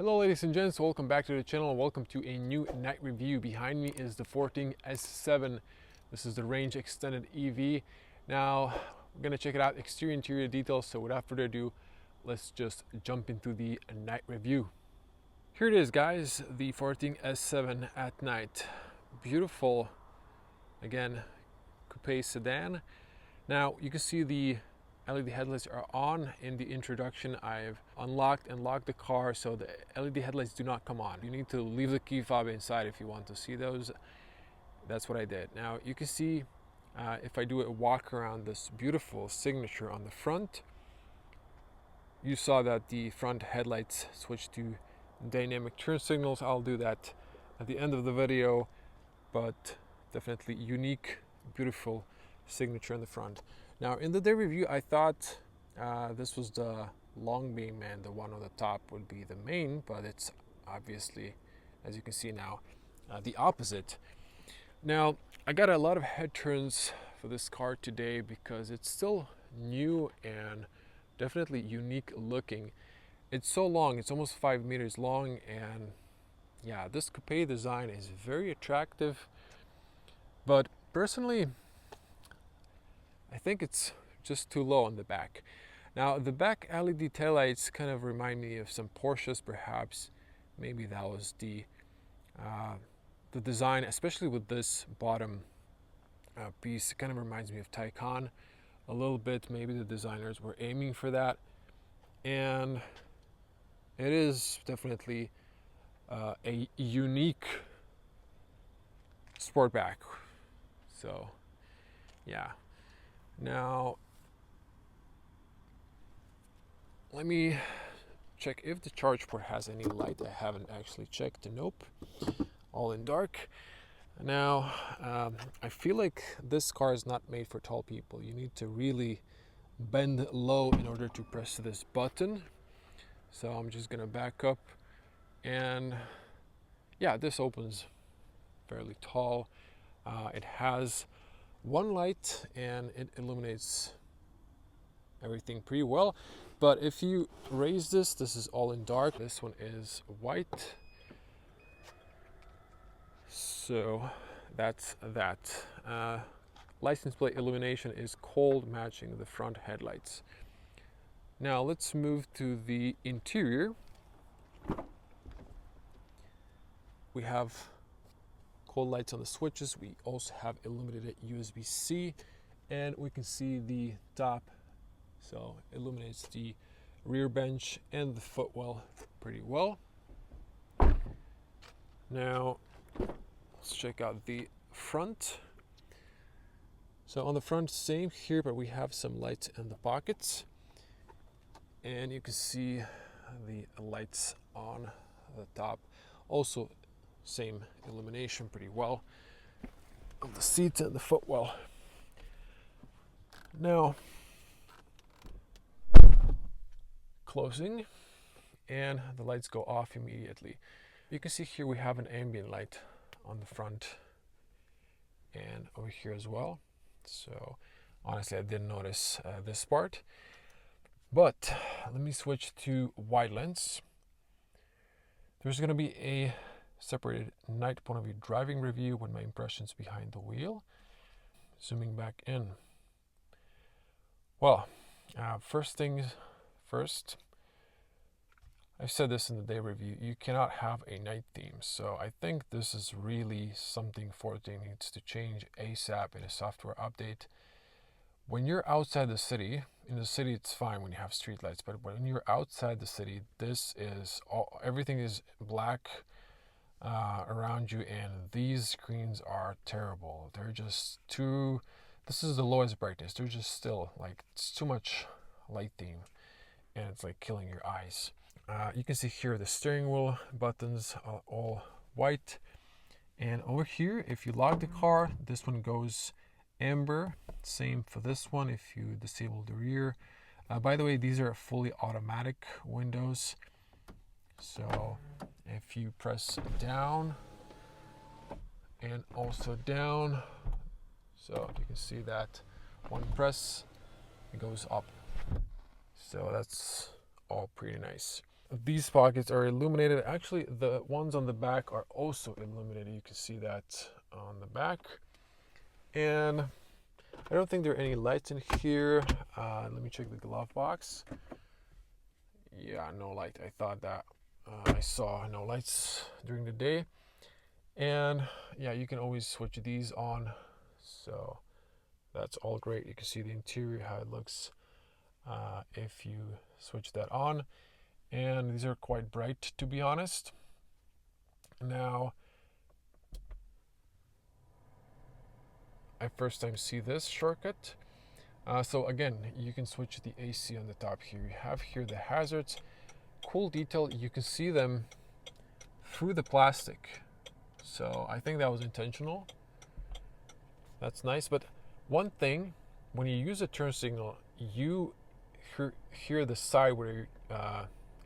Hello ladies and gents, welcome back to the channel and welcome to a new night review. Behind me is the Forthing S7. This is the range extended EV. Now we're gonna check it out, exterior interior details. So without further ado, let's just jump into the night review. Here it is guys, the Forthing S7 at night. Beautiful, again, coupe sedan. Now you can see the LED headlights are on. In the introduction, I've unlocked and locked the car so the LED headlights do not come on. You need to leave the key fob inside if you want to see those. That's what I did. Now you can see if I do a walk around this beautiful signature on the front, you saw that the front headlights switched to dynamic turn signals. I'll do that at the end of the video, but definitely unique, beautiful signature in the front. Now in the day review, I thought this was the long beam and the one on the top would be the main, but it's obviously, as you can see now, the opposite. Now I got a lot of head turns for this car today because it's still new and definitely unique looking. It's so long, it's almost 5 meters long, and yeah, this coupe design is very attractive, but personally I think it's just too low on the back. Now the back LED taillights kind of remind me of some Porsches, perhaps. Maybe that was the design, especially with this bottom piece. It kind of reminds me of Taycan a little bit. Maybe the designers were aiming for that, and it is definitely a unique sportback. So yeah. Now, let me check if the charge port has any light. I haven't actually checked. Nope, all in dark. Now, I feel like this car is not made for tall people. You need to really bend low in order to press this button. So I'm just gonna back up, and yeah, this opens fairly tall. It has one light and it illuminates everything pretty well, but if you raise this is all in dark. This one is white, so that's that. License plate illumination is cold, matching the front headlights. Now let's move to the interior. We have cold lights on the switches. We also have illuminated USB-C, and we can see the top, so illuminates the rear bench and the footwell pretty well. Now let's check out the front. So on the front, same here, but we have some lights in the pockets, and you can see the lights on the top. Also same illumination pretty well of the seats and the footwell. Now closing, and the lights go off immediately. You can see here we have an ambient light on the front and over here as well. So honestly, I didn't notice this part, but let me switch to wide lens. There's going to be a separated night point of view driving review with my impressions behind the wheel. Zooming back in. Well, first things first, I've said this in the day review, you cannot have a night theme. So I think this is really something Forthing needs to change ASAP in a software update. When you're outside the city, in the city it's fine when you have street lights, but when you're outside the city, this is everything is black around you, and these screens are terrible. They're just too, this is the lowest brightness. They're just still like, it's too much light theme, and it's like killing your eyes. You can see here the steering wheel buttons are all white, and over here, if you lock the car, this one goes amber. Same for this one if you disable the rear. By the way, these are fully automatic windows, so if you press down and also down, so you can see that one press, it goes up. So that's all pretty nice. these pockets are illuminated. Actually, the ones on the back are also illuminated. You can see that on the back. And I don't think there are any lights in here. Let me check the glove box. Yeah, no light. I thought that I saw no lights during the day. And yeah, you can always switch these on. So that's all great. You can see the interior, how it looks if you switch that on. And these are quite bright, to be honest. Now, I first time see this shortcut. So again, you can switch the AC on the top here. You have here the hazards. Cool detail, you can see them through the plastic. So I think that was intentional. That's nice. But one thing, when you use a turn signal, you hear the side where you're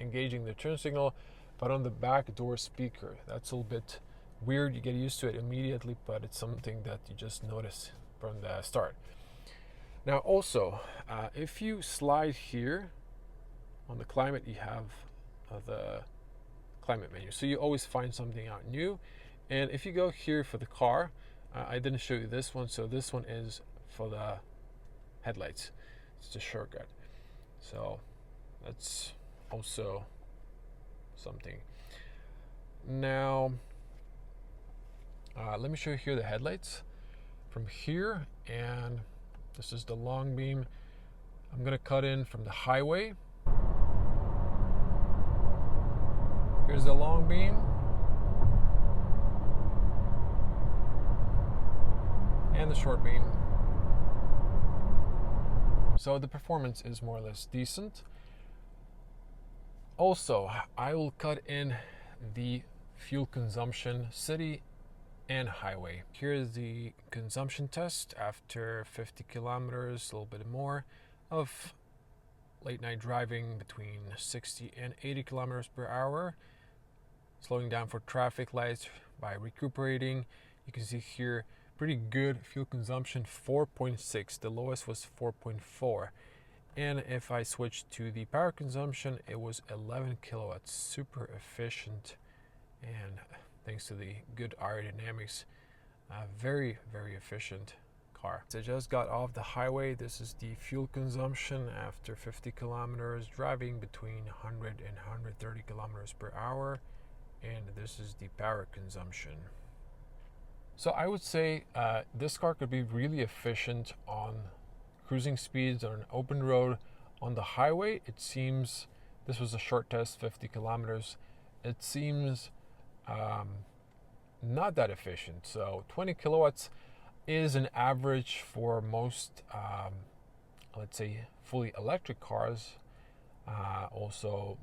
engaging the turn signal, but on the back door speaker. That's a little bit weird. You get used to it immediately, but it's something that you just notice from the start. Now also, if you slide here on the climate, you have the climate menu. So you always find something out new. And if you go here for the car, I didn't show you this one. So this one is for the headlights. It's a shortcut. So that's also something. Now, let me show you here the headlights from here. And this is the long beam. I'm gonna cut in from the highway. Here's the long beam. And the short beam. So the performance is more or less decent. Also, I will cut in the fuel consumption, city and highway. Here is the consumption test after 50 kilometers, a little bit more of late night driving between 60 and 80 kilometers per hour. Slowing down for traffic lights by recuperating. You can see here pretty good fuel consumption, 4.6. The lowest was 4.4. And if I switch to the power consumption, it was 11 kilowatts. Super efficient, and thanks to the good aerodynamics, very, very efficient car. So I just got off the highway. This is the fuel consumption after 50 kilometers, driving between 100 and 130 kilometers per hour. And this is the power consumption. So I would say this car could be really efficient on cruising speeds on an open road. On the highway, it seems, this was a short test, 50 kilometers, it seems not that efficient. So 20 kilowatts is an average for most, let's say, fully electric cars. Also,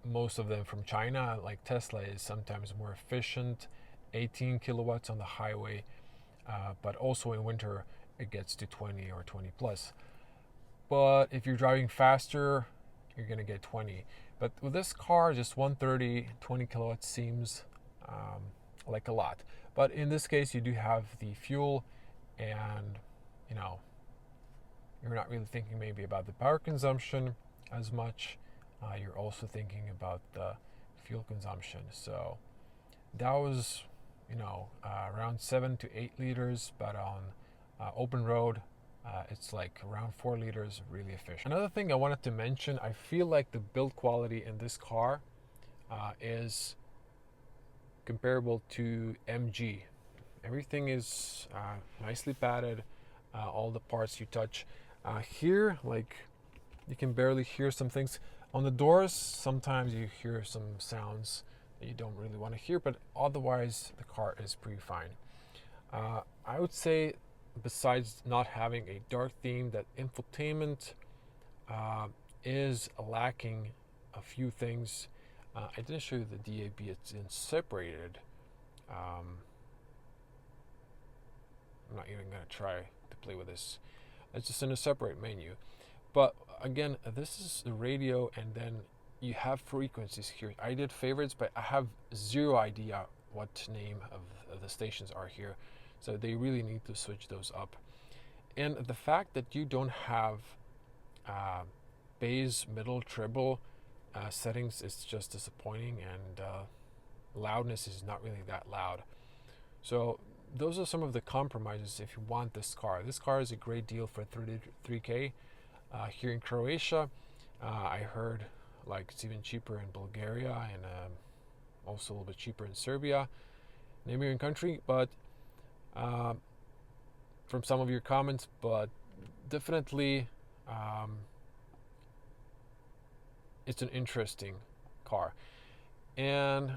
most of them from China, like Tesla, is sometimes more efficient, 18 kilowatts on the highway, but also in winter it gets to 20 or 20 plus. But if you're driving faster, you're gonna get 20. But with this car, just 130, 20 kilowatts seems like a lot. But in this case, you do have the fuel, and you know, you're not really thinking maybe about the power consumption as much. You're also thinking about the fuel consumption. So that was, you know, around 7 to 8 liters, but on open road, it's like around 4 liters, really efficient. Another thing I wanted to mention, I feel like the build quality in this car is comparable to MG. Everything is nicely padded, all the parts you touch. Here, like, you can barely hear some things. On the doors, sometimes you hear some sounds that you don't really want to hear, but otherwise the car is pretty fine. I would say, besides not having a dark theme, that infotainment is lacking a few things. I didn't show you the DAB, it's in separated. I'm not even going to try to play with this. It's just in a separate menu. But again, this is the radio, and then you have frequencies here. I did favorites, but I have zero idea what name of the stations are here. So they really need to switch those up. And the fact that you don't have bass, middle, treble, settings, it's just disappointing, and loudness is not really that loud. So those are some of the compromises if you want this car. This car is a great deal for 33K here in Croatia. I heard like it's even cheaper in Bulgaria, and also a little bit cheaper in Serbia, neighboring country. But from some of your comments, but definitely it's an interesting car. And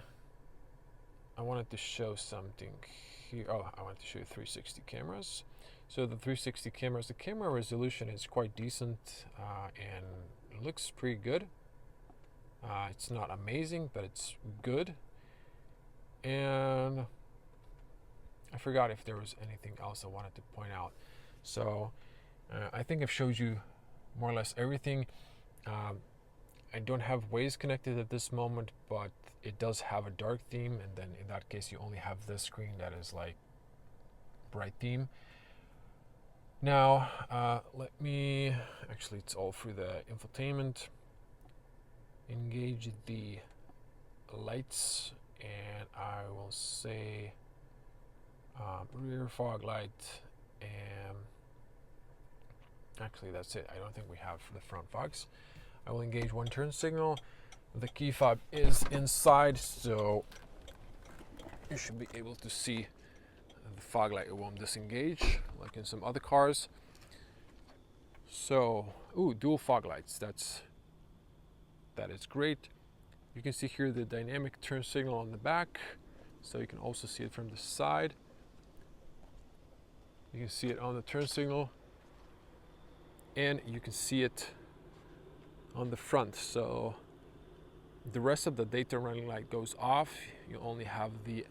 I wanted to show something here. Oh, I wanted to show you 360 cameras. So the 360 cameras, the camera resolution is quite decent, and it looks pretty good. It's not amazing, but it's good. And I forgot if there was anything else I wanted to point out. So I think I've showed you more or less everything. I don't have Waze connected at this moment, but it does have a dark theme, and then in that case you only have this screen that is like bright theme. Now let me, actually it's all through the infotainment, engage the lights, and I will say rear fog light, and actually that's it. I don't think we have the front fogs. I will engage one turn signal. The key fob is inside, so you should be able to see the fog light. It won't disengage like in some other cars. So, ooh, dual fog lights. That is great. You can see here the dynamic turn signal on the back, so you can also see it from the side. You can see it on the turn signal, and you can see it on the front. So the rest of the daytime running light goes off. You only have the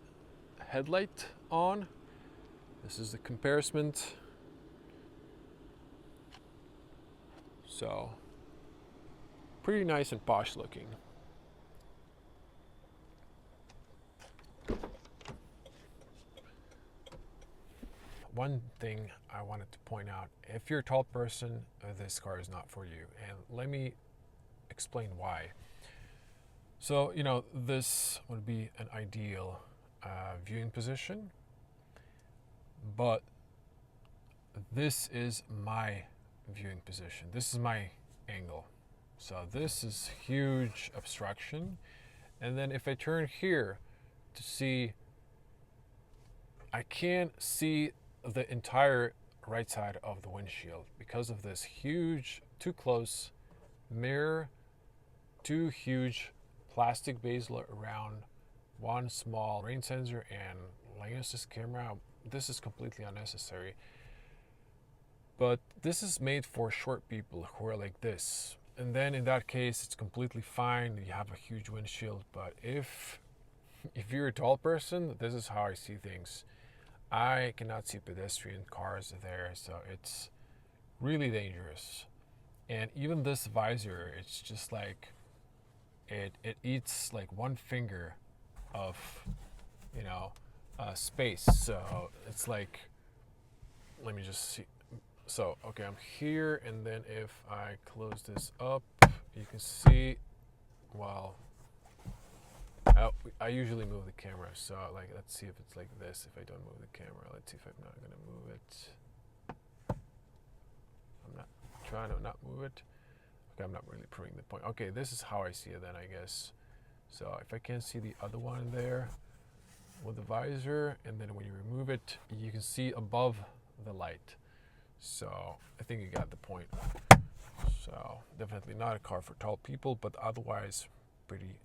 headlight on. This is the comparison. So pretty nice and posh looking. One thing I wanted to point out, if you're a tall person, this car is not for you. And let me explain why. So, you know, this would be an ideal viewing position, but this is my viewing position. This is my angle. So this is huge obstruction. And then if I turn here to see, I can't see the entire right side of the windshield because of this huge, too close mirror, two huge plastic bezel around one small rain sensor and lane assist camera. This is completely unnecessary. But this is made for short people who are like this. And then in that case, it's completely fine. You have a huge windshield. But if you're a tall person, this is how I see things. I cannot see pedestrian cars there, so it's really dangerous. And even this visor, it's just like it eats like one finger of, you know, space. So it's like, let me just see. So okay, I'm here, and then if I close this up, you can see, well, I usually move the camera, so like, let's see if it's like this. If I don't move the camera, let's see if I'm not gonna move it. I'm not trying to not move it. Okay, I'm not really proving the point. Okay, this is how I see it then, I guess. So if I can't see the other one there with the visor, and then when you remove it, you can see above the light. So I think you got the point. So definitely not a car for tall people, but otherwise pretty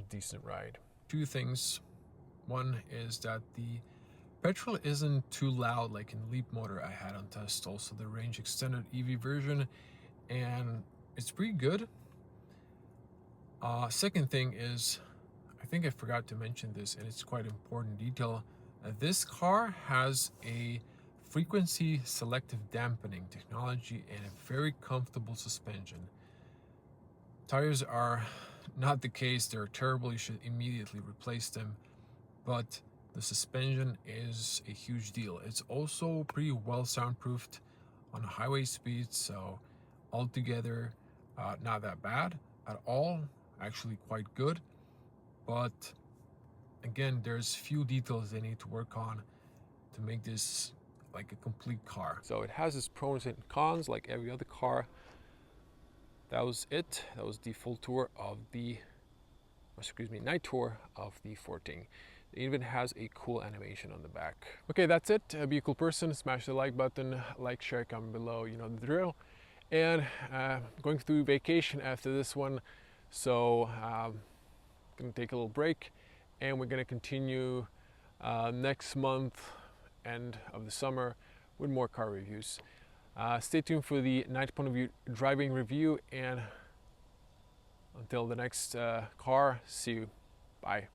decent ride. Two things. One is that the petrol isn't too loud like in Leap motor I had on test, also the range extended EV version, and it's pretty good. Second thing is, I think I forgot to mention this, and it's quite important detail. This car has a frequency selective dampening technology and a very comfortable suspension. Tires are not the case, they're terrible, you should immediately replace them, but the suspension is a huge deal. It's also pretty well soundproofed on highway speeds, so altogether not that bad. at all, actually quite good, but again, there's few details they need to work on to make this like a complete car. So it has its pros and cons like every other car. That was it. That was the full tour of the, night tour of the Forthing. It even has a cool animation on the back. Okay, that's it. Be a cool person, smash the like button, like, share, comment below, you know the drill. And going through vacation after this one, so gonna take a little break, and we're gonna continue next month, end of the summer, with more car reviews. Stay tuned for the night point of view driving review, and until the next car, see you. Bye.